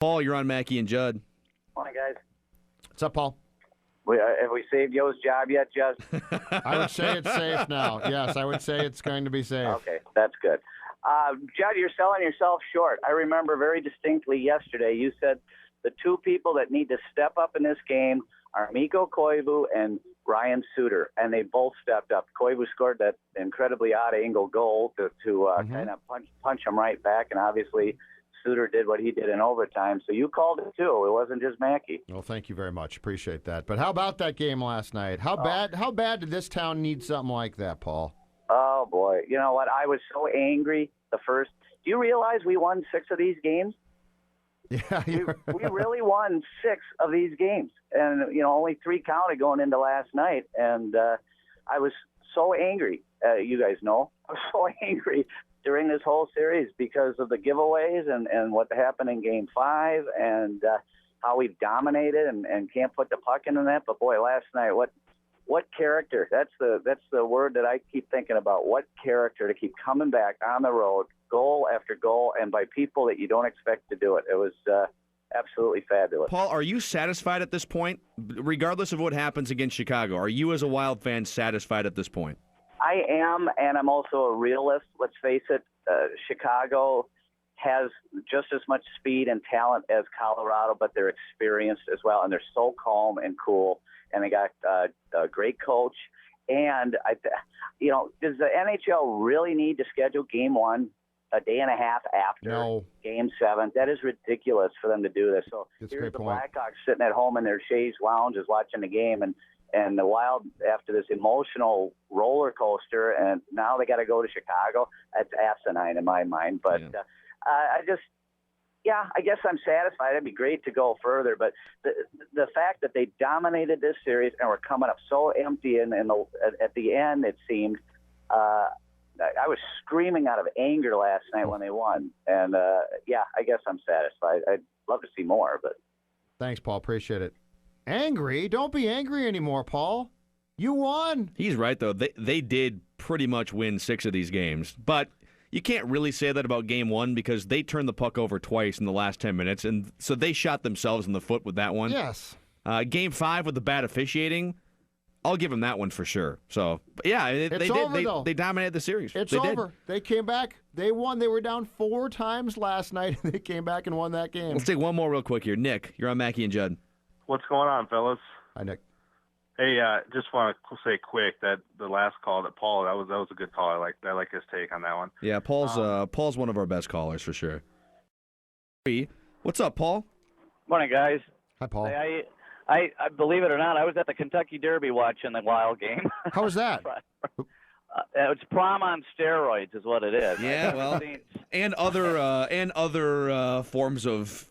Paul, you're on Mackey and Judd. Morning, guys. What's up, Paul? Have we saved Yo's job yet, Judd? I would say it's safe now. Yes, I would say it's going to be safe. Okay, that's good. Judd, you're selling yourself short. I remember very distinctly yesterday you said the two people that need to step up in this game are Mikko Koivu and Ryan Suter, and they both stepped up. Koivu scored that incredibly odd-angle goal to kind of punch him right back, and obviously Suter did what he did in overtime. So you called it, too. It wasn't just Mackey. Well, thank you very much. Appreciate that. But how about that game last night? How bad did this town need something like that, Paul? Oh, boy. You know what? I was so angry the first. Do you realize we won 6 of these games? Yeah. We really won 6 of these games. And, only 3 counted going into last night. And I was so angry. You guys know. I was so angry during this whole series because of the giveaways and what happened in Game 5 and how we've dominated and can't put the puck in the net. But, boy, last night, what character? That's the word that I keep thinking about. What character to keep coming back on the road, goal after goal, and by people that you don't expect to do it. It was absolutely fabulous. Paul, are you satisfied at this point? Regardless of what happens against Chicago, are you as a Wild fan satisfied at this point? I am, and I'm also a realist. Let's face it, Chicago has just as much speed and talent as Colorado, but they're experienced as well, and they're so calm and cool, and they got a great coach. And, does the NHL really need to schedule Game 1 a day and a half after Game 7? That is ridiculous for them to do this. So here's the Blackhawks sitting at home in their chaise lounges watching the game, and the Wild, after this emotional roller coaster, and now they got to go to Chicago. That's asinine in my mind. But I guess I'm satisfied. It'd be great to go further. But the fact that they dominated this series and were coming up so empty, and at the end it seemed, I was screaming out of anger last night when they won. And, I guess I'm satisfied. I'd love to see more. But thanks, Paul. Appreciate it. Angry? Don't be angry anymore, Paul. You won. He's right, though. They did pretty much win 6 of these games. But you can't really say that about Game 1 because they turned the puck over twice in the last 10 minutes, and so they shot themselves in the foot with that one. Yes. Game 5 with the bad officiating, I'll give them that one for sure. So, they dominated the series. It's over. They came back. They won. They were down 4 times last night, and they came back and won that game. Let's take one more real quick here. Nick, you're on Mackey and Judd. What's going on, fellas? Hi, Nick. Hey, just want to say quick that the last call that Paul, that was a good call. I like his take on that one. Yeah, Paul's one of our best callers for sure. What's up, Paul? morning, guys. Hi, Paul. I believe it or not, I was at the Kentucky Derby watching the Wild game. How was that? It's prom on steroids, is what it is. Yeah, well, and other forms of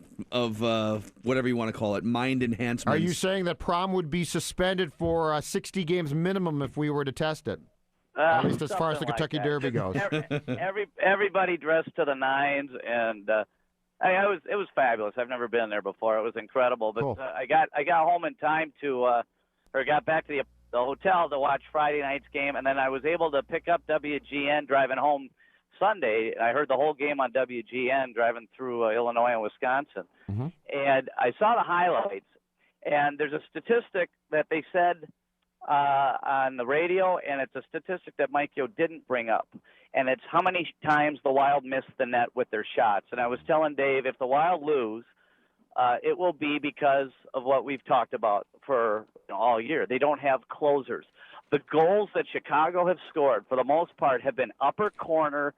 whatever you want to call it, mind enhancements. Are you saying that prom would be suspended for 60 games minimum if we were to test it? At least as far as the Kentucky Derby goes. Everybody dressed to the nines, and it was fabulous. I've never been there before. It was incredible. But cool. I got home in time or got back to the hotel to watch Friday night's game, and then I was able to pick up WGN driving home Sunday. I heard the whole game on WGN driving through Illinois and Wisconsin. Mm-hmm. And I saw the highlights, and there's a statistic that they said on the radio, and it's a statistic that Mike Yo didn't bring up, and it's how many times the Wild missed the net with their shots. And I was telling Dave, if the Wild lose, it will be because of what we've talked about for all year. They don't have closers. The goals that Chicago have scored, for the most part, have been upper corner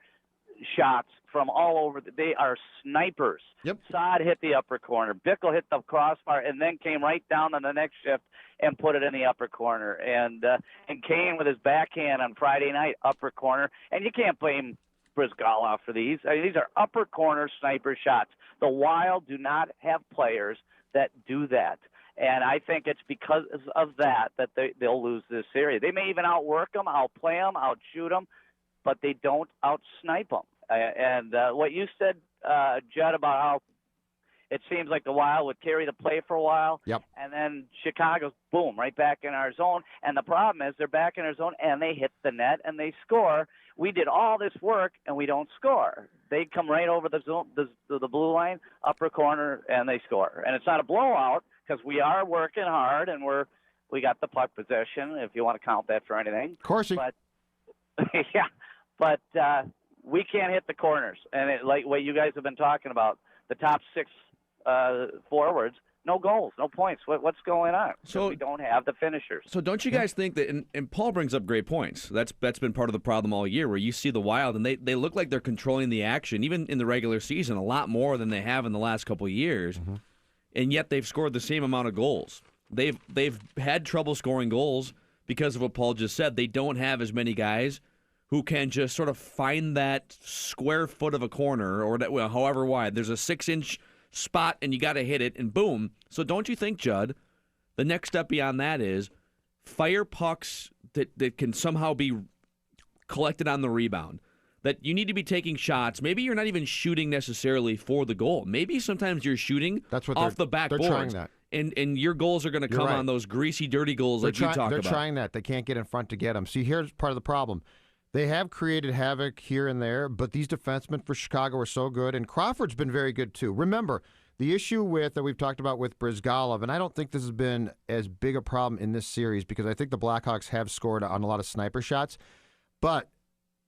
shots from all over. They are snipers. Yep. Saad hit the upper corner. Bickle hit the crossbar and then came right down on the next shift and put it in the upper corner. And Kane with his backhand on Friday night, upper corner. And you can't blame Brizgalov for these. I mean, these are upper corner sniper shots. The Wild do not have players that do that. And I think it's because of that they'll lose this series. They may even outwork them, outplay them, outshoot them, but they don't outsnipe them. And what you said, Judd, about how it seems like the Wild would carry the play for a while. Yep. And then Chicago's, boom, right back in our zone. And the problem is they're back in our zone, and they hit the net, and they score. We did all this work, and we don't score. They come right over the zone, the blue line, upper corner, and they score. And it's not a blowout because we are working hard, and we got the puck possession, if you want to count that for anything. Of course. But, yeah, but we can't hit the corners. And like what you guys have been talking about, the top 6 forwards, no goals, no points. What's going on? So we don't have the finishers. So don't you guys think that, and Paul brings up great points, that's been part of the problem all year, where you see the Wild, and they look like they're controlling the action, even in the regular season, a lot more than they have in the last couple of years, and yet they've scored the same amount of goals. They've had trouble scoring goals because of what Paul just said. They don't have as many guys who can just sort of find that square foot of a corner, or that, well, however wide. There's a 6-inch spot, and you got to hit it, and boom. So don't you think, Judd, the next step beyond that is fire pucks that can somehow be collected on the rebound? That you need to be taking shots. Maybe you're not even shooting necessarily for the goal. Maybe sometimes you're shooting off the backboards. They're trying that. And your goals are going to come on those greasy, dirty goals like you talk about. They're trying that. They can't get in front to get them. See, here's part of the problem. They have created havoc here and there, but these defensemen for Chicago are so good, and Crawford's been very good too. Remember, the issue that we've talked about with Brizgalov, and I don't think this has been as big a problem in this series because I think the Blackhawks have scored on a lot of sniper shots, but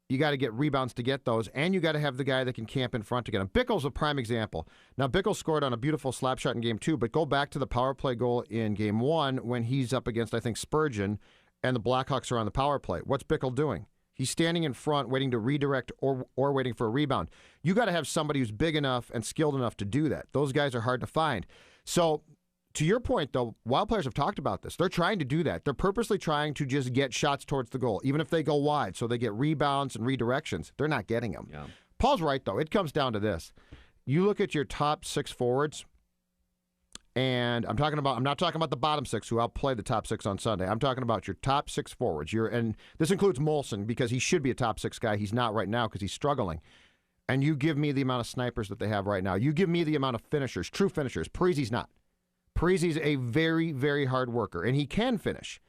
you got to get rebounds to get those, and you got to have the guy that can camp in front to get them. Bickle's a prime example. Now, Bickle scored on a beautiful slap shot in Game 2, but go back to the power play goal in Game 1 when he's up against, I think, Spurgeon, and the Blackhawks are on the power play. What's Bickle doing? He's standing in front waiting to redirect or waiting for a rebound. You got to have somebody who's big enough and skilled enough to do that. Those guys are hard to find. So, to your point, though, Wild players have talked about this. They're trying to do that. They're purposely trying to just get shots towards the goal, even if they go wide, so they get rebounds and redirections. They're not getting them. Yeah. Paul's right, though. It comes down to this. You look at your top 6 forwards, and I'm not talking about the bottom 6 who outplay the top 6 on Sunday. I'm talking about your top 6 forwards. And this includes Molson because he should be a top 6 guy. He's not right now because he's struggling. And you give me the amount of snipers that they have right now. You give me the amount of finishers, true finishers. Parise's not. Parise's a very, very hard worker, and he can finish.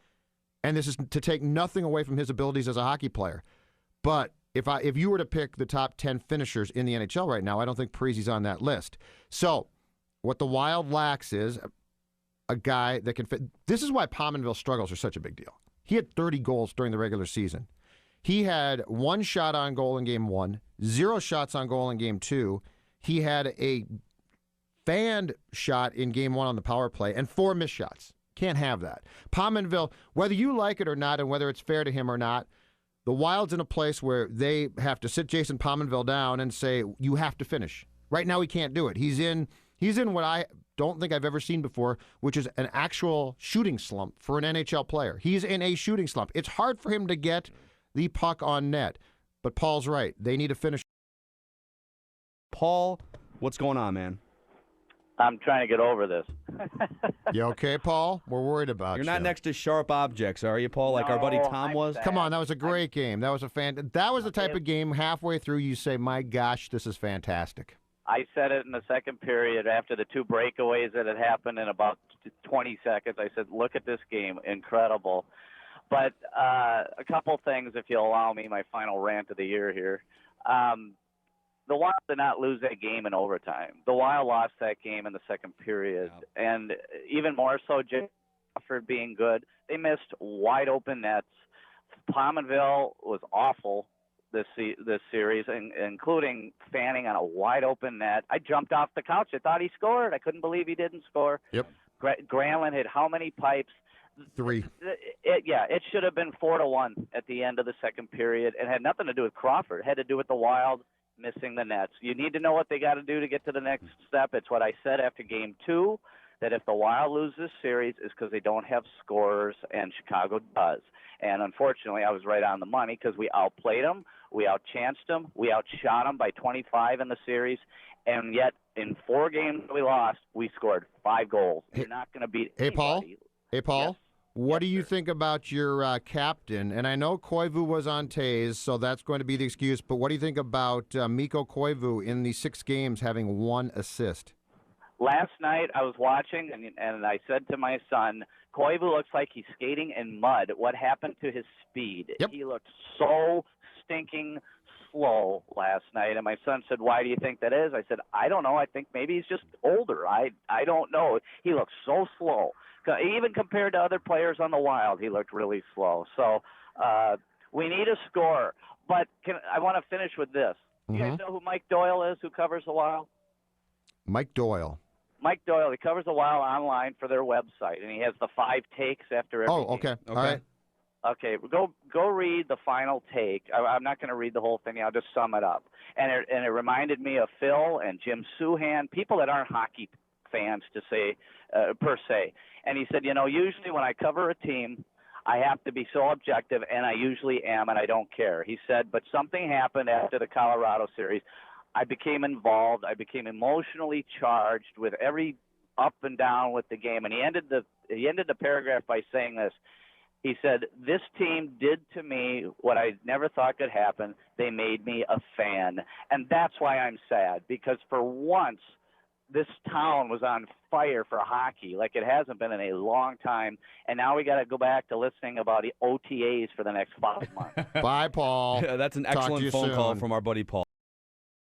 And this is to take nothing away from his abilities as a hockey player. But if you were to pick the top 10 finishers in the NHL right now, I don't think Parise's on that list. So what the Wild lacks is a guy that can fit. This is why Pominville struggles are such a big deal. He had 30 goals during the regular season. He had 1 shot on goal in Game 1, 0 shots on goal in Game 2. He had a fanned shot in Game 1 on the power play and 4 missed shots. Can't have that. Pominville, whether you like it or not and whether it's fair to him or not, the Wild's in a place where they have to sit Jason Pominville down and say, you have to finish. Right now he can't do it. He's in what I don't think I've ever seen before, which is an actual shooting slump for an NHL player. He's in a shooting slump. It's hard for him to get the puck on net. But Paul's right. They need to finish. Paul, what's going on, man? I'm trying to get over this. You okay, Paul? We're worried about you. You're not next to sharp objects, are you, Paul, like our buddy Tom was? Come on, that was a great game. That was the type of game halfway through you say, my gosh, this is fantastic. I said it in the second period after the 2 breakaways that had happened in about 20 seconds. I said, look at this game. Incredible. But a couple things, if you'll allow me, my final rant of the year here. The Wild did not lose that game in overtime. The Wild lost that game in the second period. Yeah. And even more so, Jay Crawford being good, they missed wide-open nets. Pominville was awful this series, including fanning on a wide-open net. I jumped off the couch. I thought he scored. I couldn't believe he didn't score. Yep. Granlund hit how many pipes? 3. It should have been 4-1 at the end of the second period. It had nothing to do with Crawford. It had to do with the Wild missing the nets. You need to know what they got to do to get to the next step. It's what I said after Game 2, that if the Wild lose this series, it's because they don't have scorers, and Chicago does. And unfortunately, I was right on the money because we outplayed them, we outchanced them, we outshot them by 25 in the series, and yet in 4 games we lost, we scored 5 goals. You're not going to beat anybody. Hey, Paul? Yes? What do you think about your captain? And I know Koivu was on Taze, so that's going to be the excuse. But what do you think about Mikko Koivu in the 6 games having 1 assist? last night I was watching, and I said to my son, Koivu looks like he's skating in mud. What happened to his speed? Yep. He looked so stinking slow last night. And my son said, why do you think that is? I said, I don't know. I think maybe he's just older. I don't know. He looks so slow. Even compared to other players on the Wild, he looked really slow. So we need a scorer. But I want to finish with this. You guys know who Mike Doyle is, who covers the Wild? Mike Doyle. Mike Doyle, he covers the Wild online for their website, and he has the 5 takes after every game. Okay. All right. Okay, go read the final take. I'm not going to read the whole thing. I'll just sum it up. And it reminded me of Phil and Jim Souhan, people that aren't hockey fans to say per se. And he said, usually when I cover a team, I have to be so objective, and I usually am, and I don't care. He said, but something happened after the Colorado series. I became involved. I became emotionally charged with every up and down with the game. And he ended the paragraph by saying this. He said, this team did to me what I never thought could happen. They made me a fan. And that's why I'm sad, because for once, this town was on fire for hockey like it hasn't been in a long time. And now we got to go back to listening about OTAs for the next 5 months. Bye, Paul. Yeah, that's an excellent phone call from our buddy Paul.